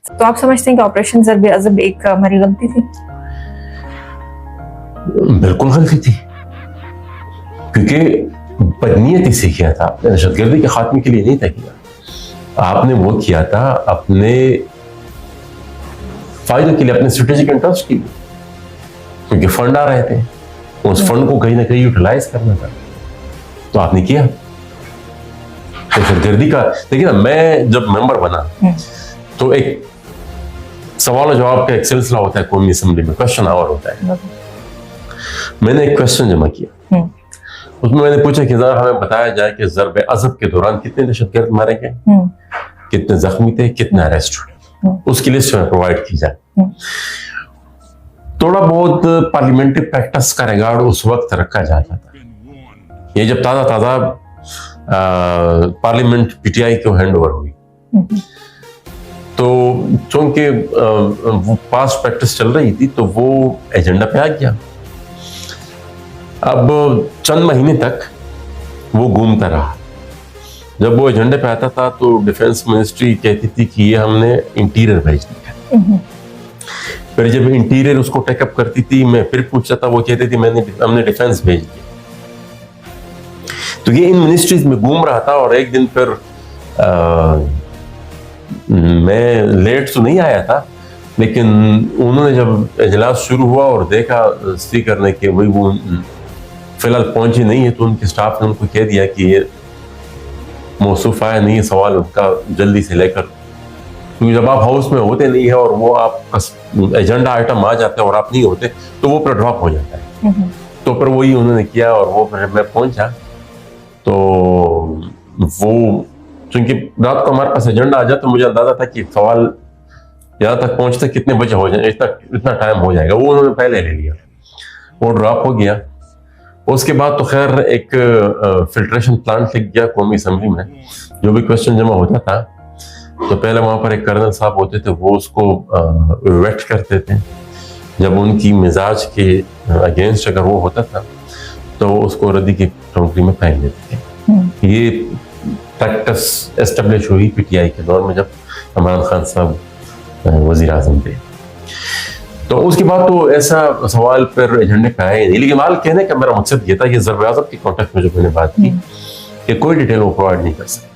तो आप समझते हैं कि ऑपरेशन ज़र्ब अज़ब एक हमारी गलती थी? बिल्कुल गलती थी, क्योंकि बदनीयती से किया था। आपने दहशतगर्दी के खात्मे के लिए नहीं था किया, आपने वो किया था अपने फायदे के लिए, अपने स्ट्रेटेजिक इंटरेस्ट के लिए, क्योंकि फंड आ रहे थे, उस फंड को कहीं ना कहीं यूटिलाइज करना था, तो आपने किया। दहशतगर्दी का देखिए ना, मैं जब मेंबर बना तो एक सवाल और जवाब का एक सिलसिला होता है कौमी असेंबली में, क्वेश्चन आवर होता है। मैंने एक क्वेश्चन जमा किया, उसमें मैंने पूछा कि जरा हमें बताया जाए कि ज़र्ब अज़ब के दौरान कितने दहशतगर्द मारे गए, कितने जख्मी थे, कितने अरेस्ट हुए, उसकी लिस्ट में प्रोवाइड की जाए। थोड़ा बहुत पार्लियामेंट्री प्रैक्टिस का रिकॉर्ड उस वक्त रखा जाता था, ये जब ताज़ा ताज़ा पार्लियामेंट पीटीआई को हैंड ओवर हुई, तो चूंकि वो पास्ट प्रैक्टिस चल रही थी तो वो एजेंडा पे आ गया। अब चंद महीने तक वो घूमता रहा। जब वो एजेंडे पे आता था तो डिफेंस मिनिस्ट्री कहती थी कि ये हमने इंटीरियर भेज दिया। फिर जब इंटीरियर उसको टेकअप करती थी, मैं फिर पूछता था, वो कहती थी हमने डिफेंस भेज दिया। तो ये इन मिनिस्ट्रीज में घूम रहा था। और एक दिन फिर मैं लेट तो नहीं आया था, लेकिन उन्होंने जब इजलास शुरू हुआ और देखा स्पीकर ने कि वही वो फिलहाल पहुंची नहीं है, तो उनके स्टाफ ने उनको कह दिया कि ये मौसूफ आया नहीं है सवाल उनका, जल्दी से लेकर, क्योंकि जब आप हाउस में होते नहीं है और वो आप एजेंडा आइटम आ जाते हैं और आप नहीं होते तो वो फिर ड्रॉप हो जाता है। तो फिर वही उन्होंने किया और वो फिर मैं पहुंचा तो वो क्योंकि रात को हमारे पास एजेंडा आ जाता तो मुझे अंदाजा था कि सवाल यहाँ तक पहुंचते कितने बजे हो जाए, इतना टाइम हो जाएगा, वो उन्होंने पहले ले लिया, वो ड्रॉप हो गया। उसके बाद तो खैर एक फिल्ट्रेशन प्लांट लग गया कौमी असेंबली में, जो भी क्वेश्चन जमा होता था तो पहले वहां पर एक कर्नल साहब होते थे, वो उसको वेट करते थे। जब उनकी मिजाज के अगेंस्ट अगर वो होता था तो उसको रद्दी की टोकरी में फेंक देते थे। ये प्रैक्टिस एस्टेब्लिश हुई पीटीआई के दौर में, जब इमरान खान साहब वजीर आजम थे। तो उसके बाद तो ऐसा सवाल फिर एजेंडे पे आया नहीं। लेकिन माल कहने का मेरा मकसद ये था कि ज़र्ब अज़ब के कॉन्टेक्स्ट में जो मैंने बात की कि कोई डिटेल वो प्रोवाइड नहीं कर सकता।